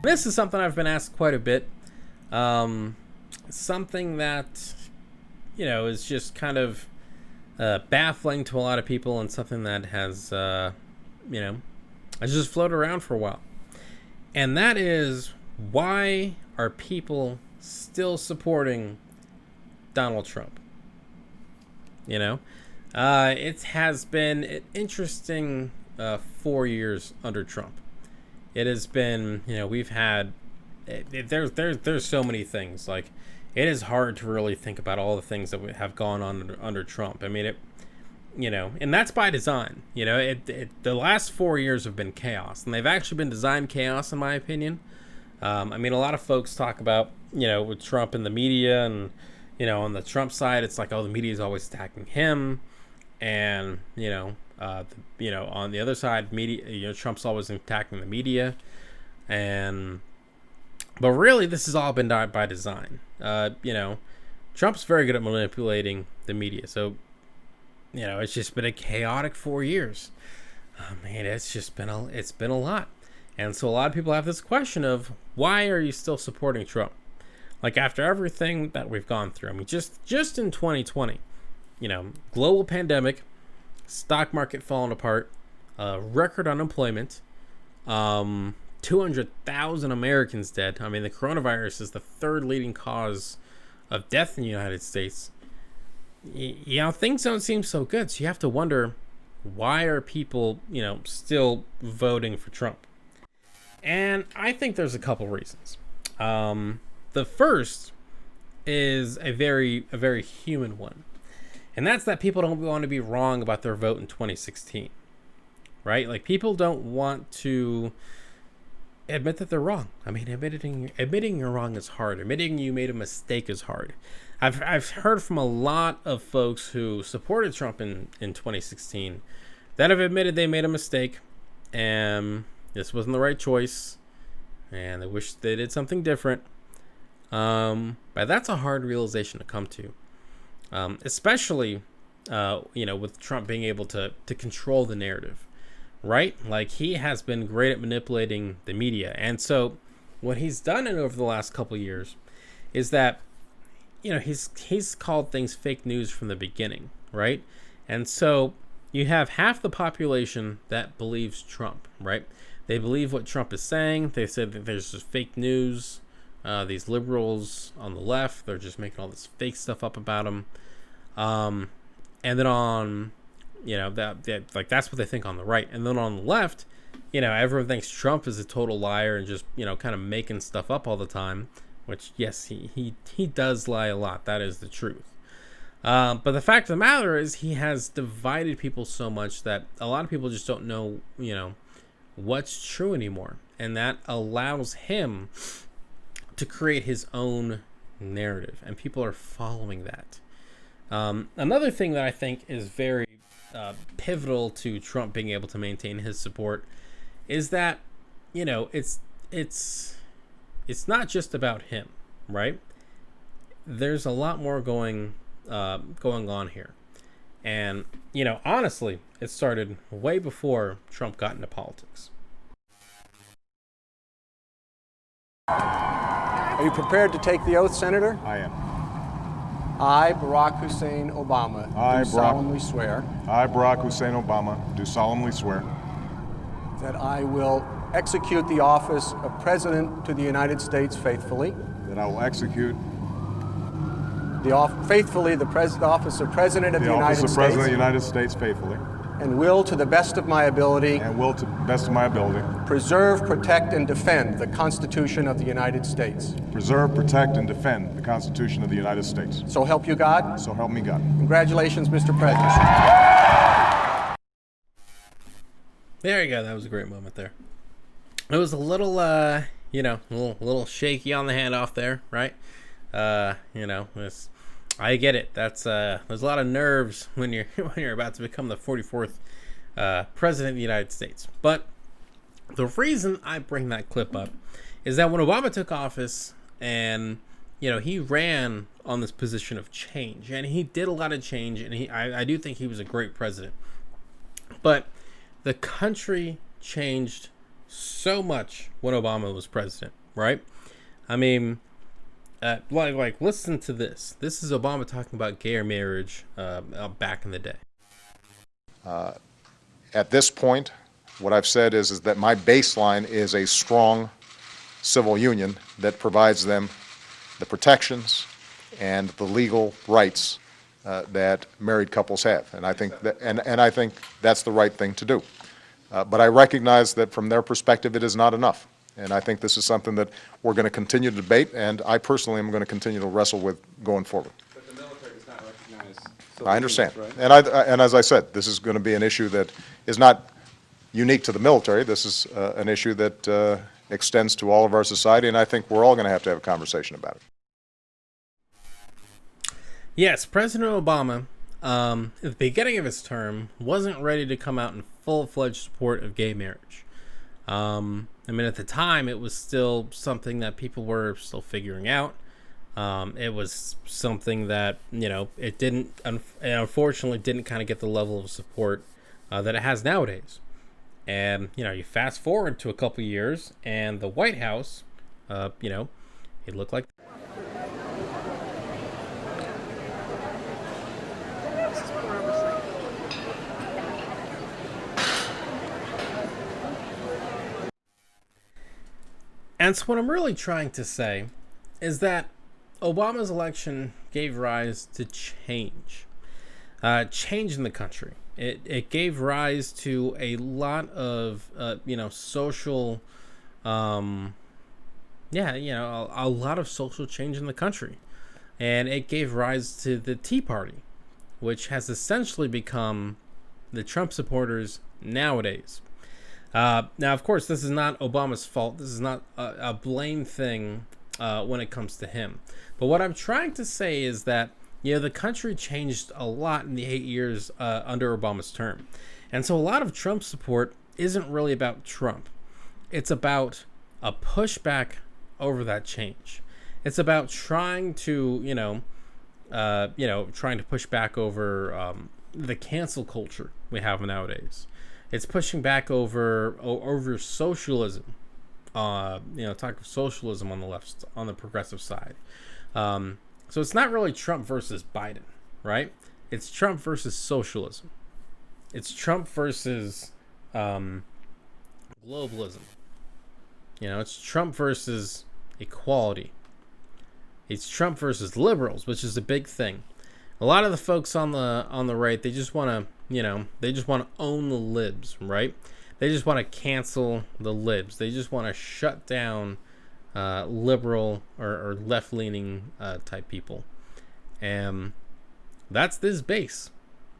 This is something I've been asked quite a bit. Something that, is just kind of baffling to a lot of people, and something that has just floated around for a while. And that is, why are people still supporting Donald Trump? It has been an interesting 4 years under Trump. It has been, we've had, there's so many things. Like, it is hard to really think about all the things that have gone on under Trump. I mean, and that's by design. The last 4 years have been chaos, and they've actually been designed chaos, in my opinion. A lot of folks talk about, with Trump in the media, and, on the Trump side, it's like, oh, the media is always attacking him. And, on the other side, media, Trump's always attacking the media. But really, this has all been done by design. Trump's very good at manipulating the media. So, it's just been a chaotic 4 years. It's been a lot. And so a lot of people have this question of, why are you still supporting Trump? Like, after everything that we've gone through. Just in 2020, global pandemic, stock market falling apart, record unemployment, 200,000 Americans dead. The coronavirus is the third leading cause of death in the United States. Things don't seem so good. So you have to wonder, why are people, still voting for Trump? And I think there's a couple reasons. The first is a very human one. And that's that people don't want to be wrong about their vote in 2016. Right? Like, people don't want to admit that they're wrong. Admitting you're wrong is hard. Admitting you made a mistake is hard. I've heard from a lot of folks who supported Trump in 2016 that have admitted they made a mistake, and this wasn't the right choice, and they wish they did something different. But that's a hard realization to come to, especially with Trump being able to control the narrative, right? Like, he has been great at manipulating the media. And so what he's done over the last couple of years is that, he's called things fake news from the beginning, right? And so you have half the population that believes Trump, right? They believe what Trump is saying. They say that there's just fake news. These liberals on the left, they're just making all this fake stuff up about him. And then on, that's what they think on the right. And then on the left, everyone thinks Trump is a total liar and just, kind of making stuff up all the time, which, yes, he does lie a lot. That is the truth. But the fact of the matter is, he has divided people so much that a lot of people just don't know, what's true anymore. And that allows him to create his own narrative, and people are following that. Another thing that I think is very pivotal to Trump being able to maintain his support is that, it's not just about him, right? There's a lot more going on here. And, honestly, it started way before Trump got into politics. Are you prepared to take the oath, Senator? I am. I, Barack Hussein Obama, do solemnly swear. I, Barack Hussein Obama, do solemnly swear. That I will execute the office of President to the United States faithfully. That I will execute faithfully the office of President of the United States. The office of President of the United States faithfully. And will, to the best of my ability. And will, to the best of my ability. Preserve, protect, and defend the Constitution of the United States. Preserve, protect, and defend the Constitution of the United States. So help you God. So help me God. Congratulations, Mr. President. There you go. That was a great moment there. It was a little, little shaky on the handoff there, right? I get it. That's there's a lot of nerves when you're about to become the 44th president of the United States. But the reason I bring that clip up is that when Obama took office, and he ran on this position of change, and he did a lot of change, and I do think he was a great president. But the country changed so much when Obama was president, right? I mean, listen to this. This is Obama talking about gay marriage back in the day. At this point, what I've said is that my baseline is a strong civil union that provides them the protections and the legal rights that married couples have, and I think that, and I think that's the right thing to do. But I recognize that from their perspective, it is not enough, and I think this is something that we're going to continue to debate, and I personally am going to continue to wrestle with going forward. But the military does not recognize I understand, right? and as I said, this is going to be an issue that is not unique to the military. This is an issue that extends to all of our society, and I think we're all going to have a conversation about it. Yes, President Obama, at the beginning of his term, wasn't ready to come out in full-fledged support of gay marriage. I mean, at the time, it was still something that people were still figuring out. It was something that, it didn't, unfortunately, didn't kind of get the level of support that it has nowadays. And, you fast forward to a couple years, and the White House, it looked like. And so what I'm really trying to say is that Obama's election gave rise to change. Change in the country. It gave rise to a lot of, social, a lot of social change in the country. And it gave rise to the Tea Party, which has essentially become the Trump supporters nowadays. Now, of course, this is not Obama's fault. This is not a blame thing when it comes to him. But what I'm trying to say is that, the country changed a lot in the 8 years under Obama's term. And so a lot of Trump support isn't really about Trump. It's about a pushback over that change. It's about trying to, trying to push back over the cancel culture we have nowadays. It's pushing back over socialism. Talk of socialism on the left, on the progressive side. So it's not really Trump versus Biden, right? It's Trump versus socialism. It's Trump versus globalism. It's Trump versus equality. It's Trump versus liberals, which is a big thing. A lot of the folks on the right, they just want to, they just want to own the libs, right? They just want to cancel the libs. They just want to shut down liberal or left-leaning type people. And that's this base,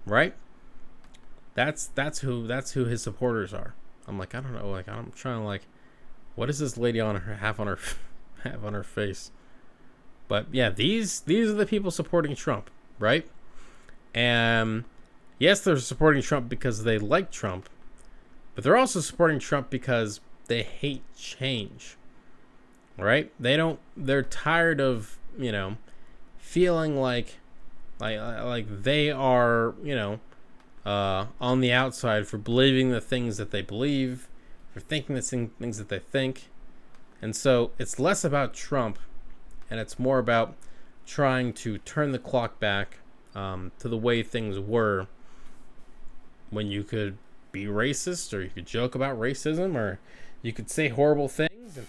right? That's who his supporters are. I'm like, I don't know, I'm trying to what does this lady have on her face? But yeah, these are the people supporting Trump, right? And yes, they're supporting Trump because they like Trump, but they're also supporting Trump because they hate change, right? They're tired of, feeling like they are, on the outside for believing the things that they believe, for thinking the things that they think. And so it's less about Trump and it's more about trying to turn the clock back to the way things were when you could be racist, or you could joke about racism, or you could say horrible things and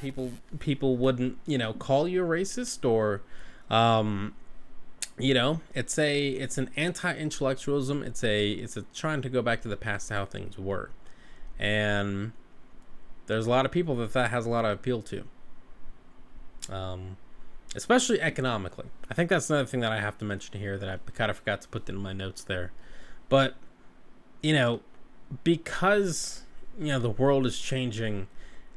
people wouldn't call you a racist, or it's an anti-intellectualism. It's a trying to go back to the past to how things were, and there's a lot of people that has a lot of appeal to, especially economically. I think that's another thing that I have to mention here that I kind of forgot to put in my notes there. But, because, the world is changing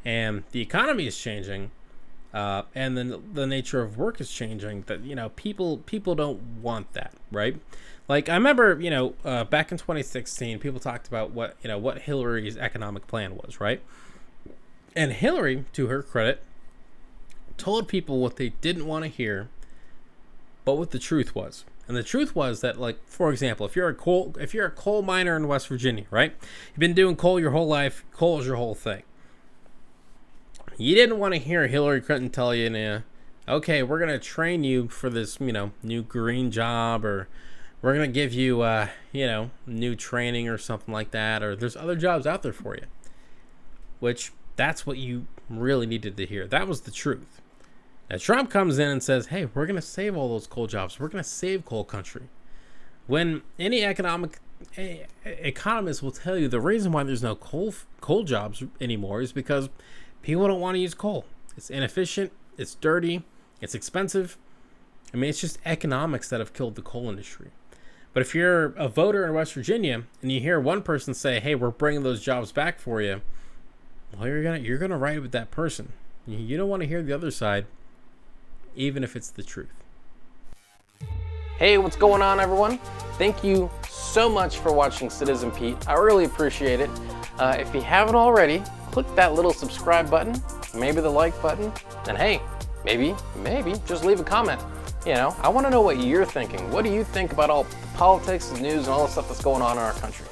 and the economy is changing, and then the nature of work is changing, that, people don't want that, right? Like, I remember, back in 2016, people talked about what Hillary's economic plan was, right? And Hillary, to her credit, told people what they didn't want to hear, but what the truth was. And the truth was that, for example, if you're a coal miner in West Virginia, right? You've been doing coal your whole life. Coal is your whole thing. You didn't want to hear Hillary Clinton tell you, okay, we're going to train you for this, new green job, or we're going to give you, new training or something like that, or there's other jobs out there for you. Which, that's what you really needed to hear. That was the truth. Now, Trump comes in and says, hey, we're going to save all those coal jobs. We're going to save coal country. When any economist will tell you the reason why there's no coal jobs anymore is because people don't want to use coal. It's inefficient. It's dirty. It's expensive. I mean, it's just economics that have killed the coal industry. But if you're a voter in West Virginia and you hear one person say, hey, we're bringing those jobs back for you, well, you're gonna ride with that person. You don't want to hear the other side, even if it's the truth. Hey, what's going on, everyone? Thank you so much for watching Citizen Pete. I really appreciate it. If you haven't already, click that little subscribe button, maybe the like button, and hey, maybe just leave a comment. I want to know what you're thinking. What do you think about all the politics, the news, and all the stuff that's going on in our country?